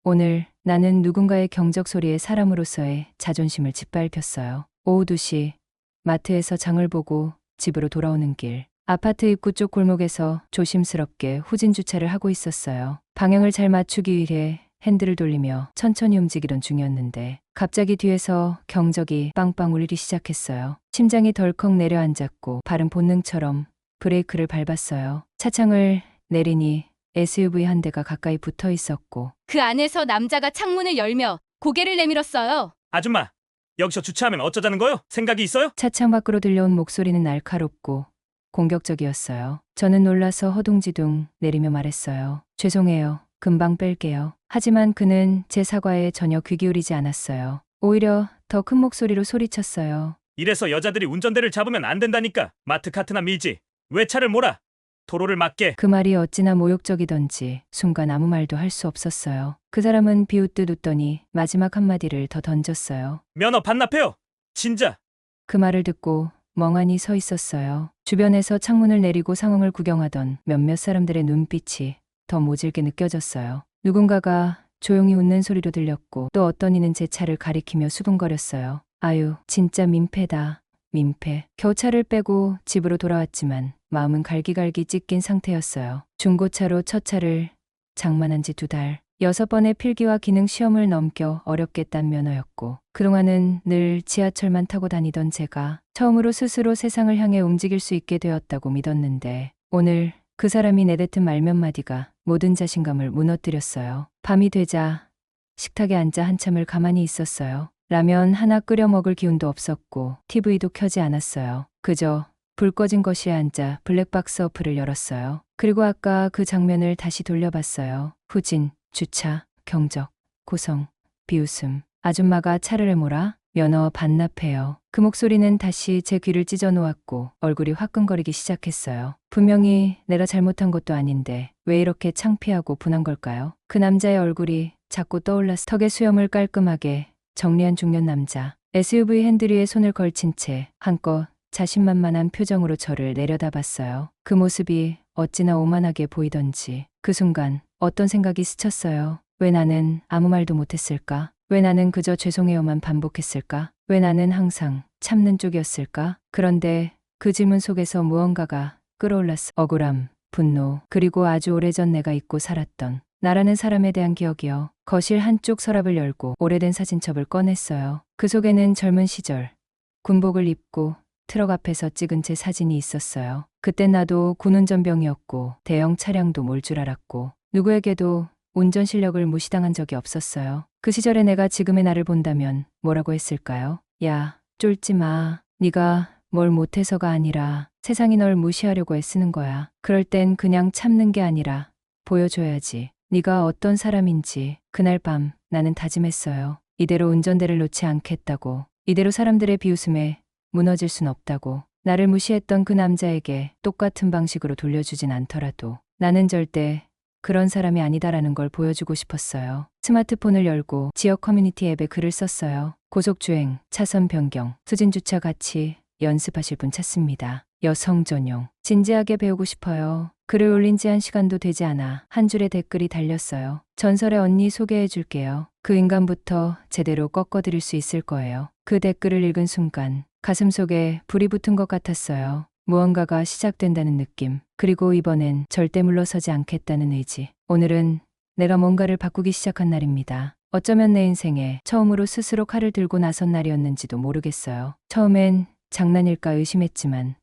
오늘 나는 누군가의 경적 소리에 사람으로서의 자존심을 짓밟혔어요. 오후 2시 마트에서 장을 보고 집으로 돌아오는 길. 아파트 입구 쪽 골목에서 조심스럽게 후진 주차를 하고 있었어요. 방향을 잘 맞추기 위해 핸들을 돌리며 천천히 움직이던 중이었는데 갑자기 뒤에서 경적이 빵빵 울리기 시작했어요. 심장이 덜컥 내려앉았고 발은 본능처럼 브레이크를 밟았어요. 차창을 내리니 SUV 한 대가 가까이 붙어 있었고 그 안에서 남자가 창문을 열며 고개를 내밀었어요. 아줌마, 여기서 주차하면 어쩌자는 거요? 생각이 있어요? 차창 밖으로 들려온 목소리는 날카롭고 공격적이었어요. 저는 놀라서 허둥지둥 내리며 말했어요. 죄송해요. 금방 뺄게요. 하지만 그는 제 사과에 전혀 귀 기울이지 않았어요. 오히려 더 큰 목소리로 소리쳤어요. 이래서 여자들이 운전대를 잡으면 안 된다니까. 마트 카트나 밀지. 왜 차를 몰아? 도로를 막게. 그 말이 어찌나 모욕적이던지 순간 아무 말도 할 수 없었어요. 그 사람은 비웃듯 웃더니 마지막 한마디를 더 던졌어요. 면허 반납해요. 진짜. 그 말을 듣고 멍하니 서 있었어요. 주변에서 창문을 내리고 상황을 구경하던 몇몇 사람들의 눈빛이 더 모질게 느껴졌어요. 누군가가 조용히 웃는 소리로 들렸고 또 어떤 이는 제 차를 가리키며 수군거렸어요. 아유, 진짜 민폐다. 민폐. 겨우 차를 빼고 집으로 돌아왔지만 마음은 갈기갈기 찢긴 상태였어요. 중고차로 첫 차를 장만한 지 2달. 6번의 필기와 기능 시험을 넘겨 어렵게 딴 면허였고 그동안은 늘 지하철만 타고 다니던 제가 처음으로 스스로 세상을 향해 움직일 수 있게 되었다고 믿었는데 오늘 그 사람이 내뱉은 말 몇 마디가 모든 자신감을 무너뜨렸어요. 밤이 되자 식탁에 앉아 한참을 가만히 있었어요. 라면 하나 끓여 먹을 기운도 없었고 TV도 켜지 않았어요. 그저 불 꺼진 거실에 앉아 블랙박스 어플을 열었어요. 그리고 아까 그 장면을 다시 돌려봤어요. 후진, 주차, 경적, 고성, 비웃음. 아줌마가 차를 해몰아 면허 반납해요. 그 목소리는 다시 제 귀를 찢어 놓았고 얼굴이 화끈거리기 시작했어요. 분명히 내가 잘못한 것도 아닌데 왜 이렇게 창피하고 분한 걸까요? 그 남자의 얼굴이 자꾸 떠올랐어. 턱의 수염을 깔끔하게 정리한 중년 남자. SUV 핸들 위에 손을 걸친 채 한껏 자신만만한 표정으로 저를 내려다봤어요. 그 모습이 어찌나 오만하게 보이던지 그 순간 어떤 생각이 스쳤어요. 왜 나는 아무 말도 못했을까? 왜 나는 그저 죄송해요만 반복했을까? 왜 나는 항상 참는 쪽이었을까? 그런데 그 질문 속에서 무언가가 끌어올랐어. 억울함, 분노, 그리고 아주 오래전 내가 잊고 살았던 나라는 사람에 대한 기억이요. 거실 한쪽 서랍을 열고 오래된 사진첩을 꺼냈어요. 그 속에는 젊은 시절 군복을 입고 트럭 앞에서 찍은 제 사진이 있었어요. 그땐 나도 군운전병이었고 대형 차량도 몰 줄 알았고 누구에게도 운전 실력을 무시당한 적이 없었어요. 그 시절에 내가 지금의 나를 본다면 뭐라고 했을까요? 야, 쫄지 마. 네가 뭘 못해서가 아니라 세상이 널 무시하려고 애쓰는 거야. 그럴 땐 그냥 참는 게 아니라 보여줘야지. 네가 어떤 사람인지. 그날 밤 나는 다짐했어요. 이대로 운전대를 놓지 않겠다고. 이대로 사람들의 비웃음에 무너질 순 없다고. 나를 무시했던 그 남자에게 똑같은 방식으로 돌려주진 않더라도 나는 절대 그런 사람이 아니다라는 걸 보여주고 싶었어요. 스마트폰을 열고 지역 커뮤니티 앱에 글을 썼어요. 고속주행, 차선 변경, 수진주차 같이 연습하실 분 찾습니다. 여성 전용. 진지하게 배우고 싶어요. 글을 올린 지 1시간도 되지 않아 한 줄의 댓글이 달렸어요. 전설의 언니 소개해 줄게요. 그 인간부터 제대로 꺾어드릴 수 있을 거예요. 그 댓글을 읽은 순간 가슴 속에 불이 붙은 것 같았어요. 무언가가 시작된다는 느낌. 그리고 이번엔 절대 물러서지 않겠다는 의지. 오늘은 내가 뭔가를 바꾸기 시작한 날입니다. 어쩌면 내 인생에 처음으로 스스로 칼을 들고 나선 날이었는지도 모르겠어요. 처음엔 장난일까 의심했지만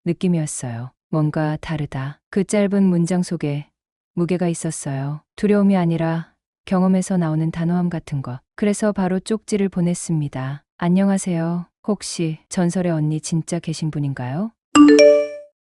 느낌이었어요. 뭔가 다르다. 그 짧은 문장 속에 무게가 있었어요. 두려움이 아니라 경험에서 나오는 단호함 같은 것. 그래서 바로 쪽지를 보냈습니다. 안녕하세요. 혹시 전설의 언니 진짜 계신 분인가요?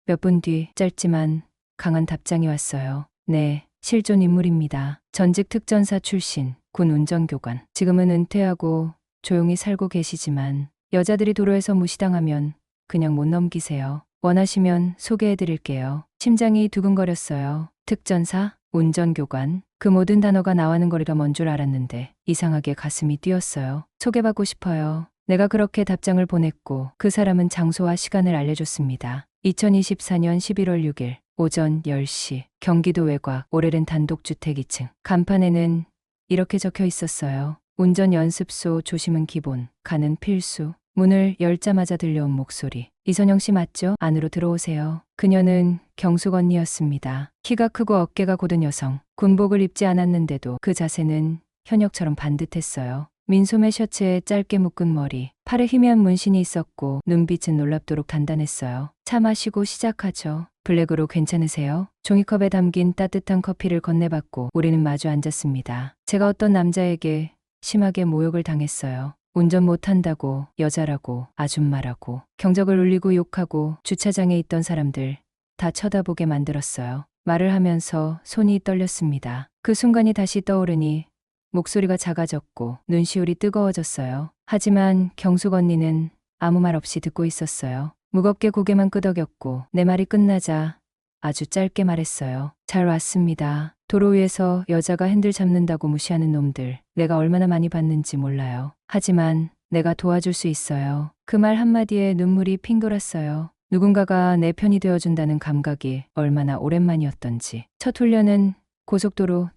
몇 분 뒤 짧지만 강한 답장이 왔어요. 네, 실존 인물입니다. 전직 특전사 출신, 군 운전교관. 지금은 은퇴하고 조용히 살고 계시지만 여자들이 도로에서 무시당하면 그냥 못 넘기세요. 원하시면 소개해드릴게요. 심장이 두근거렸어요. 특전사, 운전교관. 그 모든 단어가 나와는 거리가 먼 줄 알았는데 이상하게 가슴이 뛰었어요. 소개받고 싶어요. 내가 그렇게 답장을 보냈고 그 사람은 장소와 시간을 알려줬습니다. 2024년 11월 6일 오전 10시 경기도 외곽 오래된 단독주택 2층. 간판에는 이렇게 적혀 있었어요. 운전 연습소 조심은 기본, 가는 필수. 문을 열자마자 들려온 목소리. 이선영 씨 맞죠? 안으로 들어오세요. 그녀는 경숙 언니였습니다. 키가 크고 어깨가 곧은 여성. 군복을 입지 않았는데도 그 자세는 현역처럼 반듯했어요. 민소매 셔츠에 짧게 묶은 머리, 팔에 희미한 문신이 있었고 눈빛은 놀랍도록 단단했어요. 차 마시고 시작하죠. 블랙으로 괜찮으세요? 종이컵에 담긴 따뜻한 커피를 건네받고 우리는 마주 앉았습니다. 제가 어떤 남자에게 심하게 모욕을 당했어요. 운전 못한다고, 여자라고, 아줌마라고, 경적을 울리고 욕하고 주차장에 있던 사람들 다 쳐다보게 만들었어요. 말을 하면서 손이 떨렸습니다. 그 순간이 다시 떠오르니 목소리가 작아졌고 눈시울이 뜨거워졌어요. 하지만 경숙 언니는 아무 말 없이 듣고 있었어요. 무겁게 고개만 끄덕였고 내 말이 끝나자 아주 짧게 말했어요. 잘 왔습니다. 도로 위에서 여자가 핸들 잡는다고 무시하는 놈들 내가 얼마나 많이 봤는지 몰라요. 하지만 내가 도와줄 수 있어요. 그 말 한마디에 눈물이 핑 돌았어요. 누군가가 내 편이 되어준다는 감각이 얼마나 오랜만이었던지. 첫 훈련은 고속도로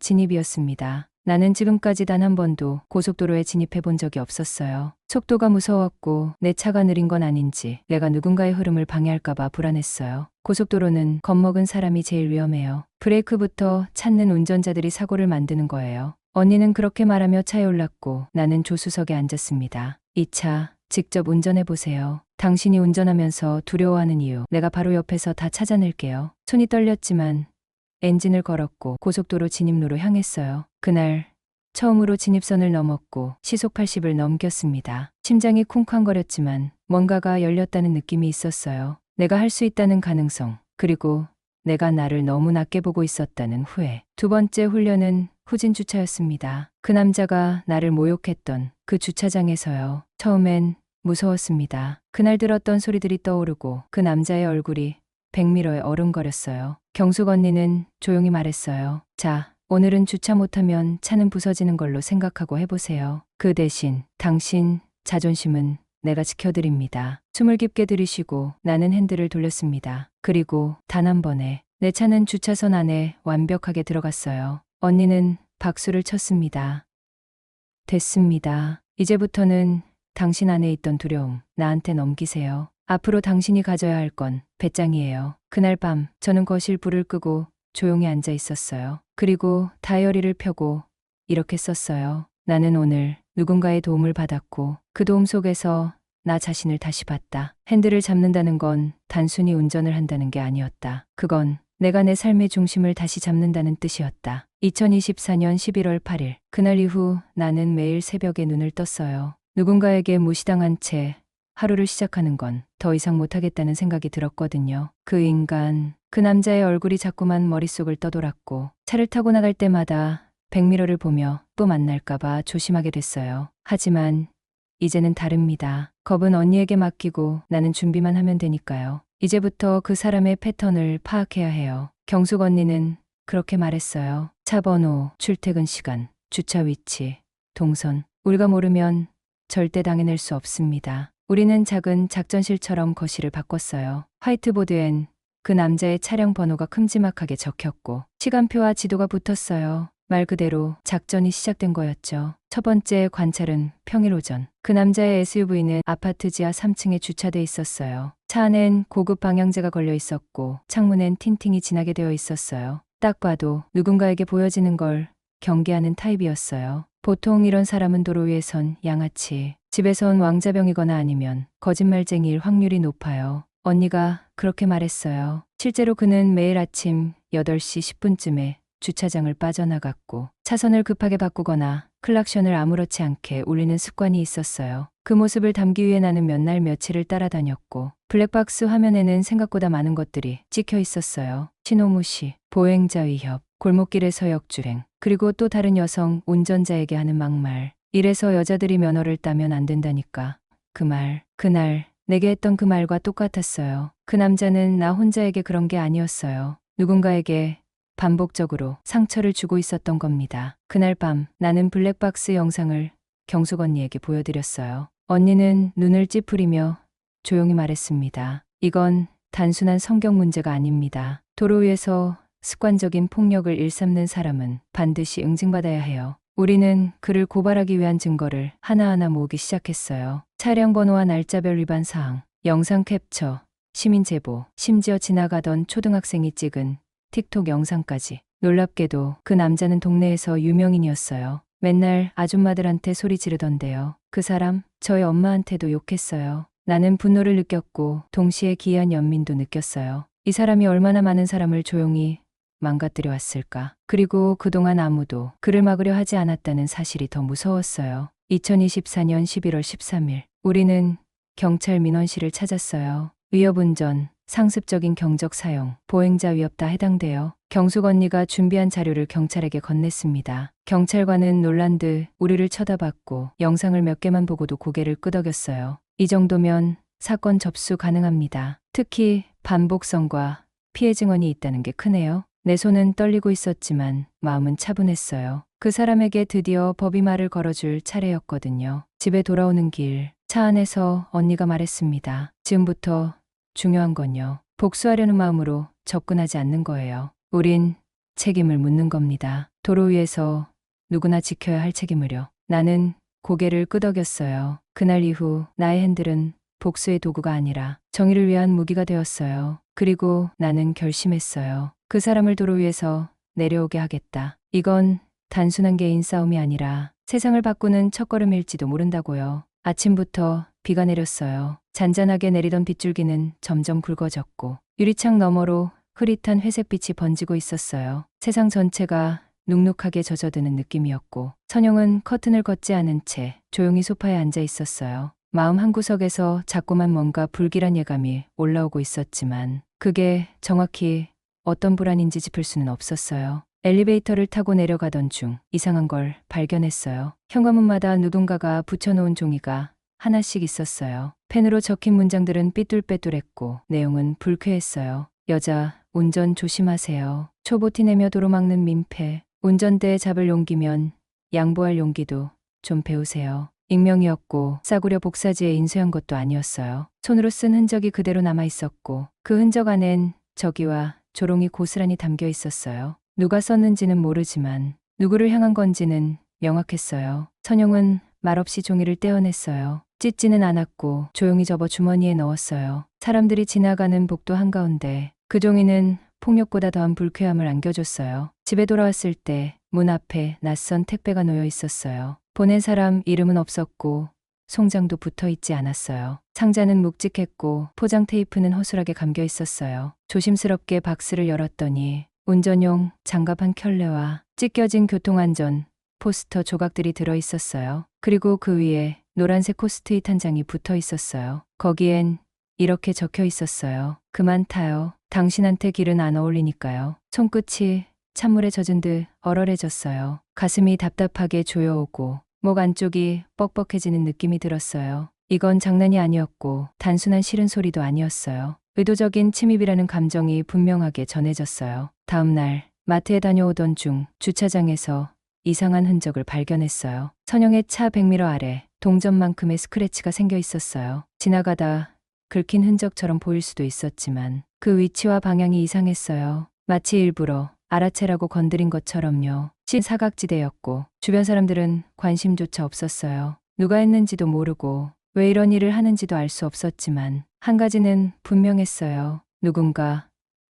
진입이었습니다. 나는 지금까지 단 한 번도 고속도로에 진입해 본 적이 없었어요. 속도가 무서웠고 내 차가 느린 건 아닌지 내가 누군가의 흐름을 방해할까봐 불안했어요. 고속도로는 겁먹은 사람이 제일 위험해요. 브레이크부터 찾는 운전자들이 사고를 만드는 거예요. 언니는 그렇게 말하며 차에 올랐고 나는 조수석에 앉았습니다. 이 차 직접 운전해 보세요. 당신이 운전하면서 두려워하는 이유 내가 바로 옆에서 다 찾아낼게요. 손이 떨렸지만 엔진을 걸었고 고속도로 진입로로 향했어요. 그날 처음으로 진입선을 넘었고 시속 80을 넘겼습니다. 심장이 쿵쾅거렸지만 뭔가가 열렸다는 느낌이 있었어요. 내가 할 수 있다는 가능성, 그리고 내가 나를 너무 낮게 보고 있었다는 후회. 두 번째 훈련은 후진 주차였습니다. 그 남자가 나를 모욕했던 그 주차장에서요. 처음엔 무서웠습니다. 그날 들었던 소리들이 떠오르고 그 남자의 얼굴이 백미러에 어른거렸어요. 경숙 언니는 조용히 말했어요. 자, 오늘은 주차 못하면 차는 부서지는 걸로 생각하고 해보세요. 그 대신 당신 자존심은 내가 지켜드립니다. 숨을 깊게 들이쉬고 나는 핸들을 돌렸습니다. 그리고 단 한 번에 내 차는 주차선 안에 완벽하게 들어갔어요. 언니는 박수를 쳤습니다. 됐습니다. 이제부터는 당신 안에 있던 두려움 나한테 넘기세요. 앞으로 당신이 가져야 할 건 배짱이에요. 그날 밤 저는 거실 불을 끄고 조용히 앉아 있었어요. 그리고 다이어리를 펴고 이렇게 썼어요. 나는 오늘 누군가의 도움을 받았고 그 도움 속에서 나 자신을 다시 봤다. 핸들을 잡는다는 건 단순히 운전을 한다는 게 아니었다. 그건 내가 내 삶의 중심을 다시 잡는다는 뜻이었다. 2024년 11월 8일 그날 이후 나는 매일 새벽에 눈을 떴어요. 누군가에게 무시당한 채 하루를 시작하는 건 더 이상 못하겠다는 생각이 들었거든요. 그 인간, 그 남자의 얼굴이 자꾸만 머릿속을 떠돌았고 차를 타고 나갈 때마다 백미러를 보며 또 만날까봐 조심하게 됐어요. 하지만 이제는 다릅니다. 겁은 언니에게 맡기고 나는 준비만 하면 되니까요. 이제부터 그 사람의 패턴을 파악해야 해요. 경숙 언니는 그렇게 말했어요. 차 번호, 출퇴근 시간, 주차 위치, 동선. 우리가 모르면 절대 당해낼 수 없습니다. 우리는 작은 작전실처럼 거실을 바꿨어요. 화이트보드엔 그 남자의 차량 번호가 큼지막하게 적혔고 시간표와 지도가 붙었어요. 말 그대로 작전이 시작된 거였죠. 첫 번째 관찰은 평일 오전. 그 남자의 SUV는 아파트 지하 3층에 주차돼 있었어요. 차 안엔 고급 방향제가 걸려 있었고 창문엔 틴팅이 진하게 되어 있었어요. 딱 봐도 누군가에게 보여지는 걸 경계하는 타입이었어요. 보통 이런 사람은 도로 위에선 양아치, 집에선 왕자병이거나 아니면 거짓말쟁이일 확률이 높아요. 언니가 그렇게 말했어요. 실제로 그는 매일 아침 8시 10분쯤에 주차장을 빠져나갔고 차선을 급하게 바꾸거나 클락션을 아무렇지 않게 울리는 습관이 있었어요. 그 모습을 담기 위해 나는 몇 날 며칠을 따라다녔고 블랙박스 화면에는 생각보다 많은 것들이 찍혀 있었어요. 신호 무시, 보행자 위협, 골목길에서 역주행, 그리고 또 다른 여성 운전자에게 하는 막말. 이래서 여자들이 면허를 따면 안 된다니까. 그 말, 그날 내게 했던 그 말과 똑같았어요. 그 남자는 나 혼자에게 그런 게 아니었어요. 누군가에게 반복적으로 상처를 주고 있었던 겁니다. 그날 밤 나는 블랙박스 영상을 경숙 언니에게 보여드렸어요. 언니는 눈을 찌푸리며 조용히 말했습니다. 이건 단순한 성격 문제가 아닙니다. 도로 위에서 습관적인 폭력을 일삼는 사람은 반드시 응징받아야 해요. 우리는 그를 고발하기 위한 증거를 하나하나 모으기 시작했어요. 차량 번호와 날짜별 위반 사항, 영상 캡처, 시민 제보, 심지어 지나가던 초등학생이 찍은 틱톡 영상까지. 놀랍게도 그 남자는 동네에서 유명인이었어요. 맨날 아줌마들한테 소리 지르던데요. 그 사람 저희 엄마한테도 욕했어요. 나는 분노를 느꼈고 동시에 기이한 연민도 느꼈어요. 이 사람이 얼마나 많은 사람을 조용히 망가뜨려 왔을까. 그리고 그동안 아무도 그를 막으려 하지 않았다는 사실이 더 무서웠어요. 2024년 11월 13일 우리는 경찰 민원실을 찾았어요. 위협운전, 상습적인 경적 사용, 보행자 위협 다 해당돼요. 경숙 언니가 준비한 자료를 경찰에게 건넸습니다. 경찰관은 놀란 듯 우리를 쳐다봤고 영상을 몇 개만 보고도 고개를 끄덕였어요. 이 정도면 사건 접수 가능합니다. 특히 반복성과 피해 증언이 있다는 게 크네요. 내 손은 떨리고 있었지만 마음은 차분했어요. 그 사람에게 드디어 법이 말을 걸어줄 차례였거든요. 집에 돌아오는 길, 차 안에서 언니가 말했습니다. 지금부터 중요한 건요. 복수하려는 마음으로 접근하지 않는 거예요. 우린 책임을 묻는 겁니다. 도로 위에서 누구나 지켜야 할 책임을요. 나는 고개를 끄덕였어요. 그날 이후 나의 핸들은 복수의 도구가 아니라 정의를 위한 무기가 되었어요. 그리고 나는 결심했어요. 그 사람을 도로 위에서 내려오게 하겠다. 이건 단순한 개인 싸움이 아니라 세상을 바꾸는 첫걸음일지도 모른다고요. 아침부터 비가 내렸어요. 잔잔하게 내리던 빗줄기는 점점 굵어졌고 유리창 너머로 흐릿한 회색빛이 번지고 있었어요. 세상 전체가 눅눅하게 젖어드는 느낌이었고 선영은 커튼을 걷지 않은 채 조용히 소파에 앉아 있었어요. 마음 한구석에서 자꾸만 뭔가 불길한 예감이 올라오고 있었지만 그게 정확히 어떤 불안인지 짚을 수는 없었어요. 엘리베이터를 타고 내려가던 중 이상한 걸 발견했어요. 현관문마다 누군가가 붙여놓은 종이가 하나씩 있었어요. 펜으로 적힌 문장들은 삐뚤빼뚤했고 내용은 불쾌했어요. 여자, 운전 조심하세요. 초보 티내며 도로 막는 민폐. 운전대에 잡을 용기면 양보할 용기도 좀 배우세요. 익명이었고 싸구려 복사지에 인쇄한 것도 아니었어요. 손으로 쓴 흔적이 그대로 남아 있었고 그 흔적 안엔 저기와 조롱이 고스란히 담겨 있었어요. 누가 썼는지는 모르지만 누구를 향한 건지는 명확했어요. 선영은 말없이 종이를 떼어냈어요. 찢지는 않았고 조용히 접어 주머니에 넣었어요. 사람들이 지나가는 복도 한가운데 그 종이는 폭력보다 더한 불쾌함을 안겨줬어요. 집에 돌아왔을 때 문 앞에 낯선 택배가 놓여 있었어요. 보낸 사람 이름은 없었고 송장도 붙어 있지 않았어요. 상자는 묵직했고 포장 테이프는 허술하게 감겨 있었어요. 조심스럽게 박스를 열었더니 운전용 장갑 한 켤레와 찢겨진 교통안전 포스터 조각들이 들어 있었어요. 그리고 그 위에 노란색 포스트잇 한 장이 붙어 있었어요. 거기엔 이렇게 적혀 있었어요. 그만 타요. 당신한테 길은 안 어울리니까요. 손끝이 찬물에 젖은 듯 얼얼해졌어요. 가슴이 답답하게 조여오고 목 안쪽이 뻑뻑해지는 느낌이 들었어요. 이건 장난이 아니었고 단순한 싫은 소리도 아니었어요. 의도적인 침입이라는 감정이 분명하게 전해졌어요. 다음 날 마트에 다녀오던 중 주차장에서 이상한 흔적을 발견했어요. 선영의 차 백미러 아래 동전만큼의 스크래치가 생겨 있었어요. 지나가다 긁힌 흔적처럼 보일 수도 있었지만 그 위치와 방향이 이상했어요. 마치 일부러 알아채라고 건드린 것처럼요. 사각지대였고 주변 사람들은 관심조차 없었어요. 누가 했는지도 모르고 왜 이런 일을 하는지도 알 수 없었지만 한 가지는 분명했어요. 누군가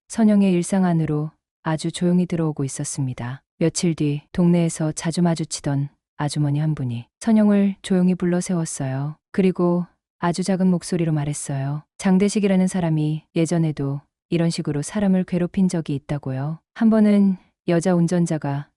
선영의 일상 안으로 아주 조용히 들어오고 있었습니다. 며칠 뒤 동네에서 자주 마주치던 아주머니 한 분이 선영을 조용히 불러 세웠어요. 그리고 아주 작은 목소리로 말했어요. 장대식이라는 사람이 예전에도 이런 식으로 사람을 괴롭힌 적이 있다고요. 한 번은 여자 운전자가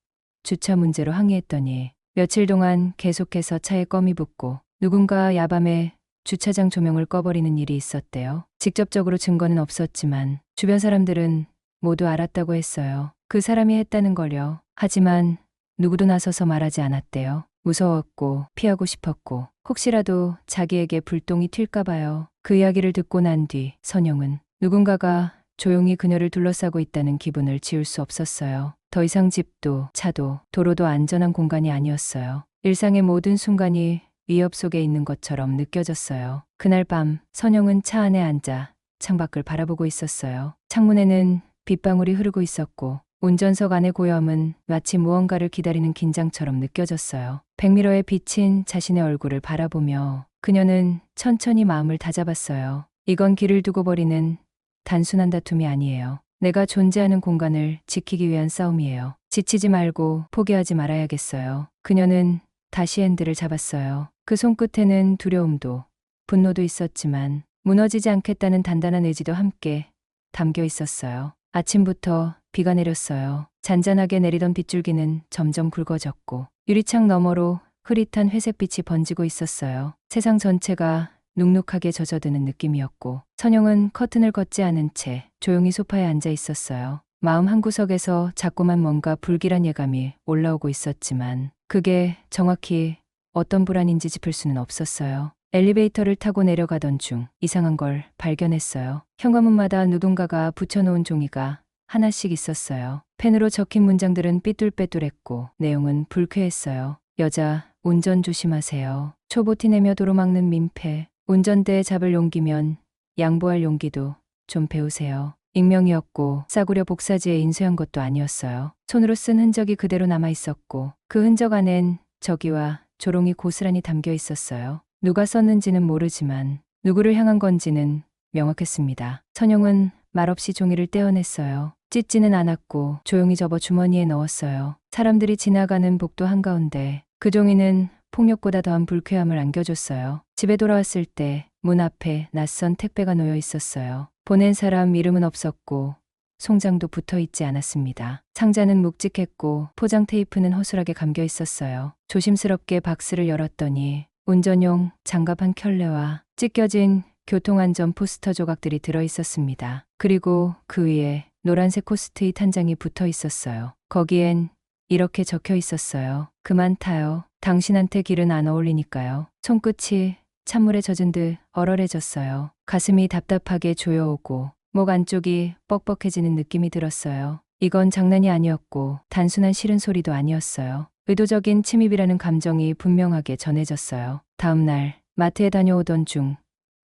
주차 문제로 항의했더니 며칠 동안 계속해서 차에 껌이 붙고 누군가 야밤에 주차장 조명을 꺼버리는 일이 있었대요. 직접적으로 증거는 없었지만 주변 사람들은 모두 알았다고 했어요. 그 사람이 했다는 걸요. 하지만 누구도 나서서 말하지 않았대요. 무서웠고 피하고 싶었고 혹시라도 자기에게 불똥이 튈까 봐요. 그 이야기를 듣고 난 뒤 선영은 누군가가 조용히 그녀를 둘러싸고 있다는 기분을 지울 수 없었어요. 더 이상 집도 차도 도로도 안전한 공간이 아니었어요. 일상의 모든 순간이 위협 속에 있는 것처럼 느껴졌어요. 그날 밤 선영은 차 안에 앉아 창밖을 바라보고 있었어요. 창문에는 빗방울이 흐르고 있었고 운전석 안의 고요함은 마치 무언가를 기다리는 긴장처럼 느껴졌어요. 백미러에 비친 자신의 얼굴을 바라보며 그녀는 천천히 마음을 다잡았어요. 이건 길을 두고 벌이는 단순한 다툼이 아니에요. 내가 존재하는 공간을 지키기 위한 싸움이에요. 지치지 말고 포기하지 말아야겠어요. 그녀는 다시 핸들을 잡았어요. 그 손끝에는 두려움도 분노도 있었지만 무너지지 않겠다는 단단한 의지도 함께 담겨 있었어요. 아침부터 비가 내렸어요. 잔잔하게 내리던 빗줄기는 점점 굵어졌고 유리창 너머로 흐릿한 회색빛이 번지고 있었어요. 세상 전체가 눅눅하게 젖어드는 느낌이었고 선영은 커튼을 걷지 않은 채 조용히 소파에 앉아 있었어요. 마음 한구석에서 자꾸만 뭔가 불길한 예감이 올라오고 있었지만 그게 정확히 어떤 불안인지 짚을 수는 없었어요. 엘리베이터를 타고 내려가던 중 이상한 걸 발견했어요. 현관문마다 누군가가 붙여놓은 종이가 하나씩 있었어요. 펜으로 적힌 문장들은 삐뚤빼뚤했고 내용은 불쾌했어요. 여자, 운전 조심하세요. 초보 티내며 도로막는 민폐. 운전대에 잡을 용기면 양보할 용기도 좀 배우세요. 익명이었고 싸구려 복사지에 인쇄한 것도 아니었어요. 손으로 쓴 흔적이 그대로 남아 있었고 그 흔적 안엔 저기와 조롱이 고스란히 담겨 있었어요. 누가 썼는지는 모르지만 누구를 향한 건지는 명확했습니다. 선영은 말없이 종이를 떼어냈어요. 찢지는 않았고 조용히 접어 주머니에 넣었어요. 사람들이 지나가는 복도 한가운데 그 종이는 폭력보다 더한 불쾌함을 안겨줬어요. 집에 돌아왔을 때 문 앞에 낯선 택배가 놓여 있었어요. 보낸 사람 이름은 없었고 송장도 붙어 있지 않았습니다. 상자는 묵직했고 포장 테이프는 허술하게 감겨 있었어요. 조심스럽게 박스를 열었더니 운전용 장갑 한 켤레와 찢겨진 교통안전 포스터 조각들이 들어 있었습니다. 그리고 그 위에 노란색 포스트잇 한 장이 붙어 있었어요. 거기엔 이렇게 적혀 있었어요. 그만 타요. 당신한테 길은 안 어울리니까요. 손끝이 찬물에 젖은 듯 얼얼해졌어요. 가슴이 답답하게 조여오고 목 안쪽이 뻑뻑해지는 느낌이 들었어요. 이건 장난이 아니었고 단순한 싫은 소리도 아니었어요. 의도적인 침입이라는 감정이 분명하게 전해졌어요. 다음 날 마트에 다녀오던 중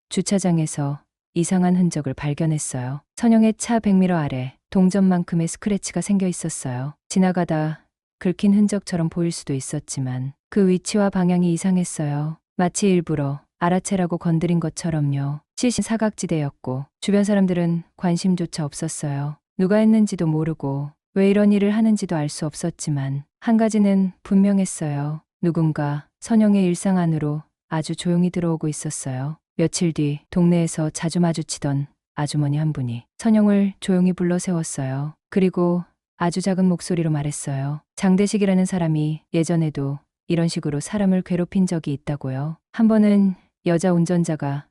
주차장에서 이상한 흔적을 발견했어요. 선영의 차 백미러 아래 동전만큼의 스크래치가 생겨 있었어요. 지나가다 긁힌 흔적처럼 보일 수도 있었지만 그 위치와 방향이 이상했어요. 마치 일부러 알아채라고 건드린 것처럼요. 시신 사각지대였고 주변 사람들은 관심조차 없었어요. 누가 했는지도 모르고 왜 이런 일을 하는지도 알 수 없었지만 한 가지는 분명했어요. 누군가 선영의 일상 안으로 아주 조용히 들어오고 있었어요. 며칠 뒤 동네에서 자주 마주치던 아주머니 한 분이 선영을 조용히 불러 세웠어요. 그리고 아주 작은 목소리로 말했어요. 장대식이라는 사람이 예전에도 이런 식으로 사람을 괴롭힌 적이 있다고요. 한 번은 여자 운전자가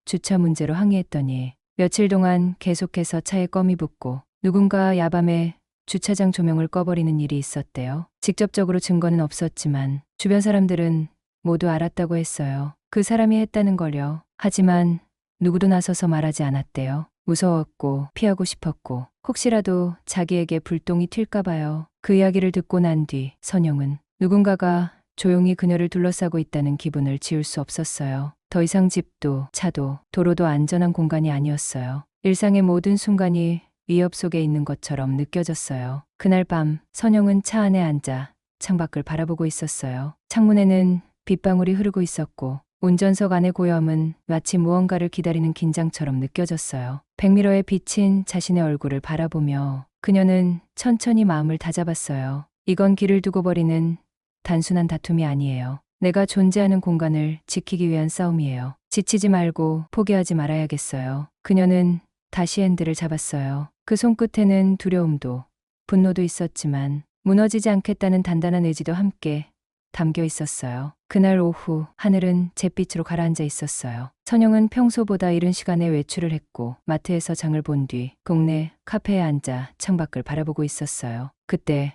주차 문제로 항의했더니 며칠 동안 계속해서 차에 껌이 붙고 누군가 야밤에 주차장 조명을 꺼버리는 일이 있었대요. 직접적으로 증거는 없었지만 주변 사람들은 모두 알았다고 했어요. 그 사람이 했다는 걸요. 하지만 누구도 나서서 말하지 않았대요. 무서웠고 피하고 싶었고 혹시라도 자기에게 불똥이 튈까 봐요. 그 이야기를 듣고 난 뒤 선영은 누군가가 조용히 그녀를 둘러싸고 있다는 기분을 지울 수 없었어요. 더 이상 집도 차도 도로도 안전한 공간이 아니었어요. 일상의 모든 순간이 위협 속에 있는 것처럼 느껴졌어요. 그날 밤 선영은 차 안에 앉아 창밖을 바라보고 있었어요. 창문에는 빗방울이 흐르고 있었고 운전석 안의 고요함은 마치 무언가를 기다리는 긴장처럼 느껴졌어요. 백미러에 비친 자신의 얼굴을 바라보며 그녀는 천천히 마음을 다잡았어요. 이건 길을 두고 벌이는 단순한 다툼이 아니에요. 내가 존재하는 공간을 지키기 위한 싸움이에요. 지치지 말고 포기하지 말아야겠어요. 그녀는 다시 핸들을 잡았어요. 그 손끝에는 두려움도 분노도 있었지만 무너지지 않겠다는 단단한 의지도 함께 담겨 있었어요. 그날 오후 하늘은 잿빛으로 가라앉아 있었어요. 선영은 평소보다 이른 시간에 외출을 했고 마트에서 장을 본 뒤 동네 카페에 앉아 창밖을 바라보고 있었어요. 그때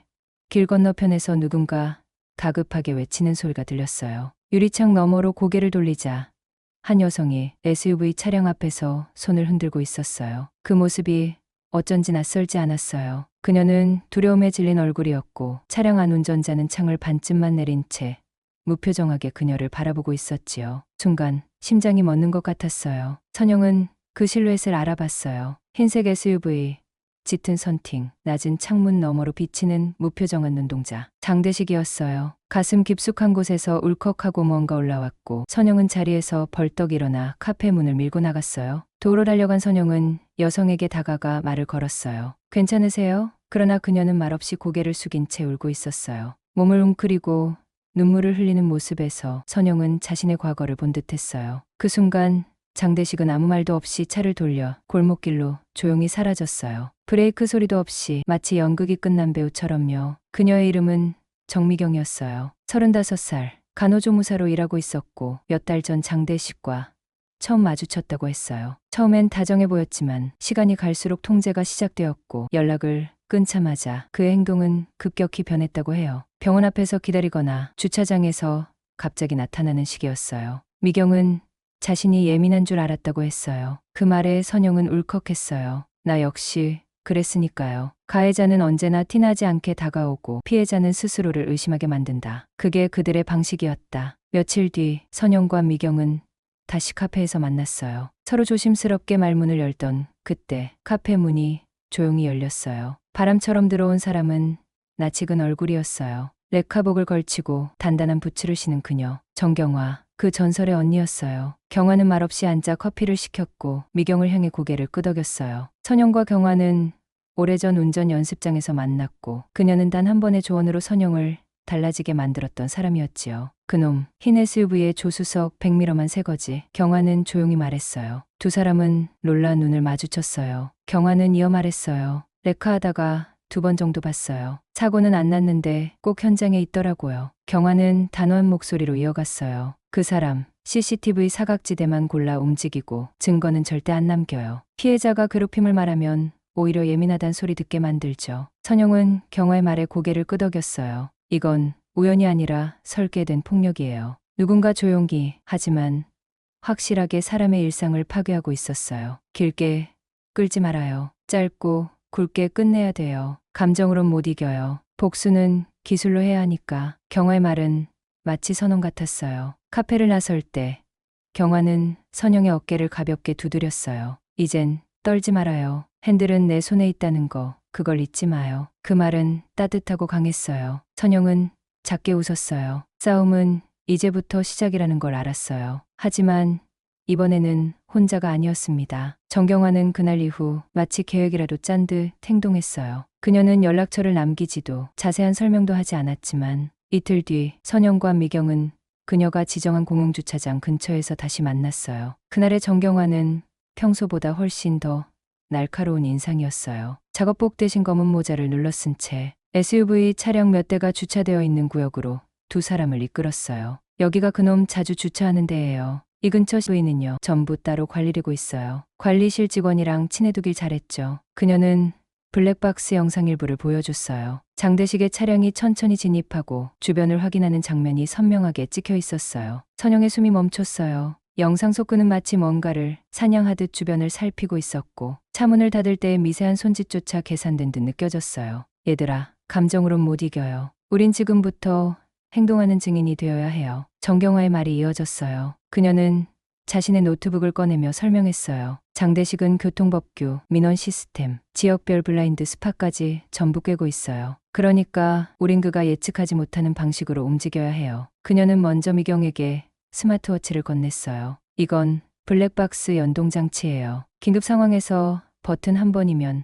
길 건너편에서 누군가 다급하게 외치는 소리가 들렸어요. 유리창 너머로 고개를 돌리자 한 여성이 SUV 차량 앞에서 손을 흔들고 있었어요. 그 모습이 어쩐지 낯설지 않았어요. 그녀는 두려움에 질린 얼굴이었고 차량 안 운전자는 창을 반쯤만 내린 채 무표정하게 그녀를 바라보고 있었지요. 순간 심장이 멎는 것 같았어요. 선영은 그 실루엣을 알아봤어요. 흰색 SUV, 짙은 선팅, 낮은 창문 너머로 비치는 무표정한 눈동자. 장대식이었어요. 가슴 깊숙한 곳에서 울컥하고 뭔가 올라왔고 선영은 자리에서 벌떡 일어나 카페 문을 밀고 나갔어요. 도로 달려간 선영은 여성에게 다가가 말을 걸었어요. 괜찮으세요? 그러나 그녀는 말없이 고개를 숙인 채 울고 있었어요. 몸을 웅크리고 눈물을 흘리는 모습에서 선영은 자신의 과거를 본 듯했어요. 그 순간 장대식은 아무 말도 없이 차를 돌려 골목길로 조용히 사라졌어요. 브레이크 소리도 없이 마치 연극이 끝난 배우처럼요. 그녀의 이름은 정미경이었어요. 35살, 간호조무사로 일하고 있었고 몇 달 전 장대식과 처음 마주쳤다고 했어요. 처음엔 다정해 보였지만 시간이 갈수록 통제가 시작되었고 연락을 끊자마자 그의 행동은 급격히 변했다고 해요. 병원 앞에서 기다리거나 주차장에서 갑자기 나타나는 식이었어요. 미경은 자신이 예민한 줄 알았다고 했어요. 그 말에 선영은 울컥했어요. 나 역시 그랬으니까요. 가해자는 언제나 티나지 않게 다가오고 피해자는 스스로를 의심하게 만든다. 그게 그들의 방식이었다. 며칠 뒤 선영과 미경은 다시 카페에서 만났어요. 서로 조심스럽게 말문을 열던 그때 카페 문이 조용히 열렸어요. 바람처럼 들어온 사람은 낯익은 얼굴이었어요. 레카복을 걸치고 단단한 부츠를 신은 그녀. 정경화, 그 전설의 언니였어요. 경화는 말없이 앉아 커피를 시켰고 미경을 향해 고개를 끄덕였어요. 선영과 경화는 오래전 운전 연습장에서 만났고 그녀는 단 한 번의 조언으로 선영을 달라지게 만들었던 사람이었지요. 그놈, 흰 SUV의 조수석 100m만 새 거지. 경화는 조용히 말했어요. 두 사람은 놀라 눈을 마주쳤어요. 경화는 이어 말했어요. 레카하다가 2번 정도 봤어요. 사고는 안 났는데 꼭 현장에 있더라고요. 경화는 단호한 목소리로 이어갔어요. 그 사람, CCTV 사각지대만 골라 움직이고 증거는 절대 안 남겨요. 피해자가 괴롭힘을 말하면 오히려 예민하단 소리 듣게 만들죠. 선영은 경화의 말에 고개를 끄덕였어요. 이건 우연이 아니라 설계된 폭력이에요. 누군가 조용히 하지만 확실하게 사람의 일상을 파괴하고 있었어요. 길게 끌지 말아요. 짧고 굵게 끝내야 돼요. 감정으론 못 이겨요. 복수는 기술로 해야 하니까. 경화의 말은 마치 선언 같았어요. 카페를 나설 때 경화는 선영의 어깨를 가볍게 두드렸어요. 이젠 떨지 말아요. 핸들은 내 손에 있다는 거, 그걸 잊지 마요. 그 말은 따뜻하고 강했어요. 선영은 작게 웃었어요. 싸움은 이제부터 시작이라는 걸 알았어요. 하지만 이번에는 혼자가 아니었습니다. 정경화는 그날 이후 마치 계획이라도 짠 듯 행동했어요. 그녀는 연락처를 남기지도 자세한 설명도 하지 않았지만 이틀 뒤 선영과 미경은 그녀가 지정한 공용주차장 근처에서 다시 만났어요. 그날의 정경화는 평소보다 훨씬 더 날카로운 인상이었어요. 작업복 대신 검은 모자를 눌러쓴 채 SUV 차량 몇 대가 주차되어 있는 구역으로 두 사람을 이끌었어요. 여기가 그놈 자주 주차하는 데예요. 이 근처 부인은요, 전부 따로 관리리고 있어요. 관리실 직원이랑 친해두길 잘했죠. 그녀는 블랙박스 영상 일부를 보여줬어요. 장대식의 차량이 천천히 진입하고 주변을 확인하는 장면이 선명하게 찍혀 있었어요. 선영의 숨이 멈췄어요. 영상 속 그는 마치 뭔가를 사냥하듯 주변을 살피고 있었고 차문을 닫을 때의 미세한 손짓조차 계산된 듯 느껴졌어요. 얘들아, 감정으론 못 이겨요. 우린 지금부터 행동하는 증인이 되어야 해요. 정경화의 말이 이어졌어요. 그녀는 자신의 노트북을 꺼내며 설명했어요. 장대식은 교통법규, 민원 시스템, 지역별 블라인드 스팟까지 전부 꿰고 있어요. 그러니까 우린 그가 예측하지 못하는 방식으로 움직여야 해요. 그녀는 먼저 미경에게 스마트워치를 건넸어요. 이건 블랙박스 연동장치예요. 긴급 상황에서 버튼 한 번이면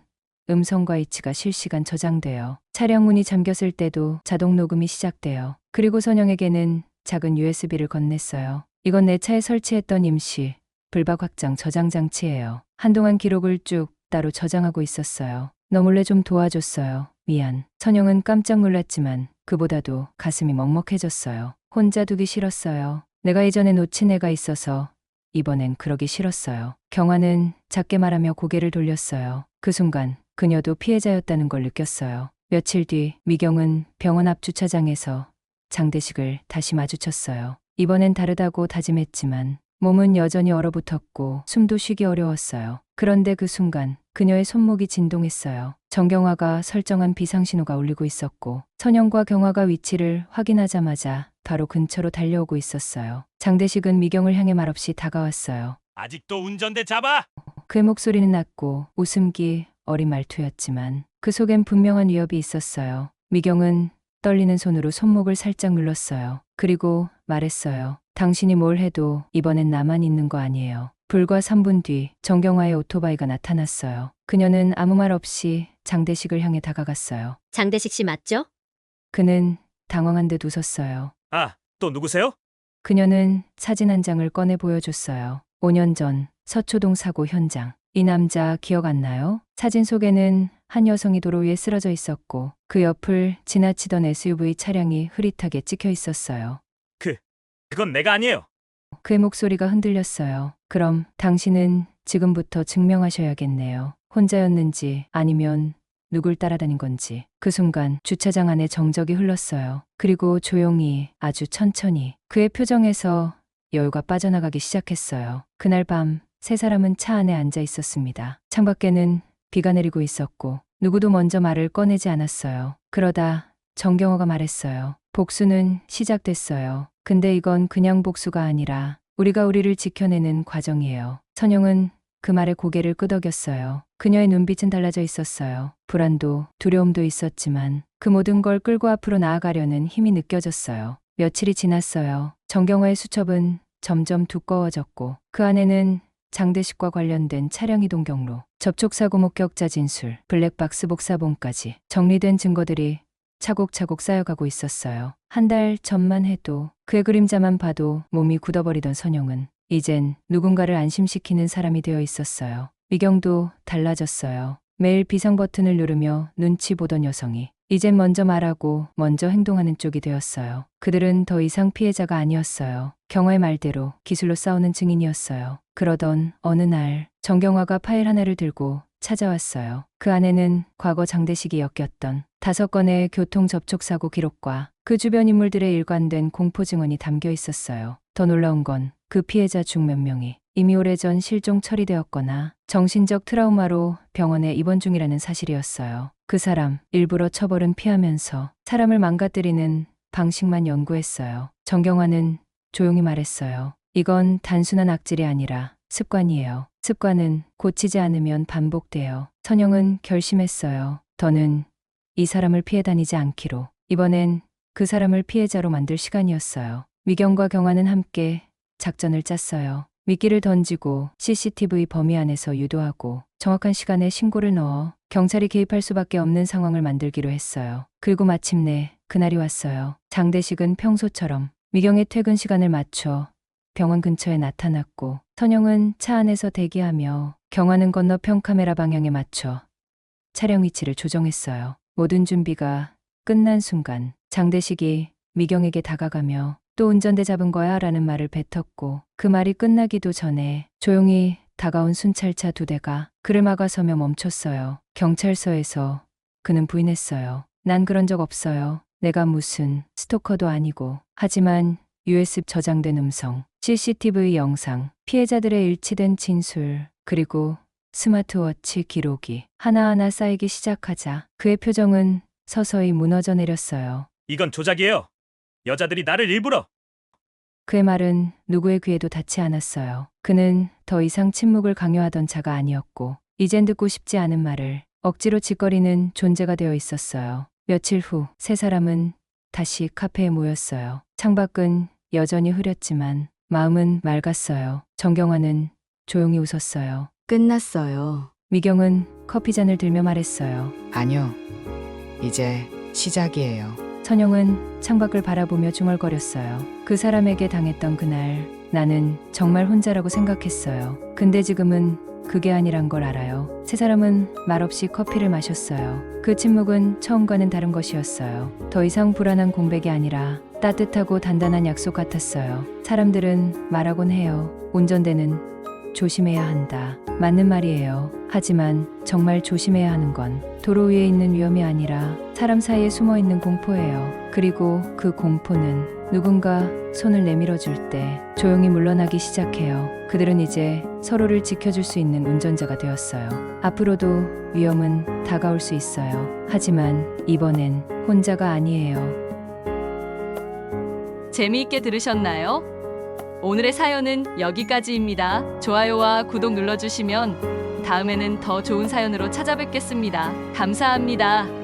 음성과 이치가 실시간 저장돼요. 차량 문이 잠겼을 때도 자동 녹음이 시작돼요. 그리고 선영에게는 작은 USB를 건넸어요. 이건 내 차에 설치했던 임시 불박 확장 저장 장치예요. 한동안 기록을 쭉 따로 저장하고 있었어요. 너 몰래 좀 도와줬어요. 미안. 선영은 깜짝 놀랐지만 그보다도 가슴이 먹먹해졌어요. 혼자 두기 싫었어요. 내가 예전에 놓친 애가 있어서 이번엔 그러기 싫었어요. 경화는 작게 말하며 고개를 돌렸어요. 그 순간 그녀도 피해자였다는 걸 느꼈어요. 며칠 뒤 미경은 병원 앞 주차장에서 장대식을 다시 마주쳤어요. 이번엔 다르다고 다짐했지만 몸은 여전히 얼어붙었고 숨도 쉬기 어려웠어요. 그런데 그 순간 그녀의 손목이 진동했어요. 정경화가 설정한 비상신호가 울리고 있었고 선영과 경화가 위치를 확인하자마자 바로 근처로 달려오고 있었어요. 장대식은 미경을 향해 말없이 다가왔어요. 아직도 운전대 잡아! 그의 목소리는 낮고 웃음기 어린 말투였지만 그 속엔 분명한 위협이 있었어요. 미경은 떨리는 손으로 손목을 살짝 눌렀어요. 그리고 말했어요. 당신이 뭘 해도 이번엔 나만 있는 거 아니에요. 불과 3분 뒤 정경화의 오토바이가 나타났어요. 그녀는 아무 말 없이 장대식을 향해 다가갔어요. 장대식 씨 맞죠? 그는 당황한 듯 웃었어요. 아, 또 누구세요? 그녀는 사진 한 장을 꺼내 보여줬어요. 5년 전 서초동 사고 현장. 이 남자 기억 안 나요? 사진 속에는 한 여성이 도로 위에 쓰러져 있었고 그 옆을 지나치던 SUV 차량이 흐릿하게 찍혀 있었어요. 그건 내가 아니에요. 그의 목소리가 흔들렸어요. 그럼 당신은 지금부터 증명하셔야겠네요. 혼자였는지 아니면 누굴 따라다닌 건지. 그 순간 주차장 안에 정적이 흘렀어요. 그리고 조용히 아주 천천히 그의 표정에서 여유가 빠져나가기 시작했어요. 그날 밤 세 사람은 차 안에 앉아 있었습니다. 창밖에는 비가 내리고 있었고 누구도 먼저 말을 꺼내지 않았어요. 그러다 정경호가 말했어요. 복수는 시작됐어요. 근데 이건 그냥 복수가 아니라 우리가 우리를 지켜내는 과정이에요. 선영은 그 말에 고개를 끄덕였어요. 그녀의 눈빛은 달라져 있었어요. 불안도 두려움도 있었지만 그 모든 걸 끌고 앞으로 나아가려는 힘이 느껴졌어요. 며칠이 지났어요. 정경화의 수첩은 점점 두꺼워졌고 그 안에는 장대식과 관련된 차량 이동 경로, 접촉사고 목격자 진술, 블랙박스 복사본까지 정리된 증거들이 차곡차곡 쌓여가고 있었어요. 한 달 전만 해도 그의 그림자만 봐도 몸이 굳어버리던 선영은 이젠 누군가를 안심시키는 사람이 되어 있었어요. 미경도 달라졌어요. 매일 비상 버튼을 누르며 눈치 보던 여성이 이젠 먼저 말하고 먼저 행동하는 쪽이 되었어요. 그들은 더 이상 피해자가 아니었어요. 경화의 말대로 기술로 싸우는 증인이었어요. 그러던 어느 날 정경화가 파일 하나를 들고 찾아왔어요. 그 안에는 과거 장대식이 엮였던 5건의 교통 접촉사고 기록과 그 주변 인물들의 일관된 공포 증언이 담겨 있었어요. 더 놀라운 건 그 피해자 중 몇 명이 이미 오래전 실종 처리되었거나 정신적 트라우마로 병원에 입원 중이라는 사실이었어요. 그 사람 일부러 처벌은 피하면서 사람을 망가뜨리는 방식만 연구했어요. 정경화는 조용히 말했어요. 이건 단순한 악질이 아니라 습관이에요. 습관은 고치지 않으면 반복돼요. 선영은 결심했어요. 더는 이 사람을 피해 다니지 않기로. 이번엔 그 사람을 피해자로 만들 시간이었어요. 미경과 경화는 함께 작전을 짰어요. 미끼를 던지고 CCTV 범위 안에서 유도하고 정확한 시간에 신고를 넣어 경찰이 개입할 수밖에 없는 상황을 만들기로 했어요. 그리고 마침내 그날이 왔어요. 장대식은 평소처럼 미경의 퇴근 시간을 맞춰 병원 근처에 나타났고 선영은 차 안에서 대기하며 경화는 건너편 카메라 방향에 맞춰 차량 위치를 조정했어요. 모든 준비가 끝난 순간 장대식이 미경에게 다가가며 또 운전대 잡은 거야? 라는 말을 뱉었고 그 말이 끝나기도 전에 조용히 다가온 순찰차 2대가 그를 막아서며 멈췄어요. 경찰서에서 그는 부인했어요. 난 그런 적 없어요. 내가 무슨 스토커도 아니고. 하지만 USB 저장된 음성, CCTV 영상, 피해자들의 일치된 진술, 그리고 스마트워치 기록이 하나하나 쌓이기 시작하자 그의 표정은 서서히 무너져 내렸어요. 이건 조작이에요. 여자들이 나를 일부러. 그의 말은 누구의 귀에도 닿지 않았어요. 그는 더 이상 침묵을 강요하던 자가 아니었고 이젠 듣고 싶지 않은 말을 억지로 짓거리는 존재가 되어 있었어요. 며칠 후 세 사람은 다시 카페에 모였어요. 창밖은 여전히 흐렸지만 마음은 맑았어요. 정경화는 조용히 웃었어요. 끝났어요. 미경은 커피잔을 들며 말했어요. 아니요. 이제 시작이에요. 선영은 창밖을 바라보며 중얼거렸어요. 그 사람에게 당했던 그날 나는 정말 혼자라고 생각했어요. 근데 지금은 그게 아니란 걸 알아요. 세 사람은 말없이 커피를 마셨어요. 그 침묵은 처음과는 다른 것이었어요. 더 이상 불안한 공백이 아니라 따뜻하고 단단한 약속 같았어요. 사람들은 말하곤 해요. 운전대는 조심해야 한다. 맞는 말이에요. 하지만 정말 조심해야 하는 건 도로 위에 있는 위험이 아니라 사람 사이에 숨어 있는 공포예요. 그리고 그 공포는 누군가 손을 내밀어 줄 때 조용히 물러나기 시작해요. 그들은 이제 서로를 지켜줄 수 있는 운전자가 되었어요. 앞으로도 위험은 다가올 수 있어요. 하지만 이번엔 혼자가 아니에요. 재미있게 들으셨나요? 오늘의 사연은 여기까지입니다. 좋아요와 구독 눌러주시면 다음에는 더 좋은 사연으로 찾아뵙겠습니다. 감사합니다.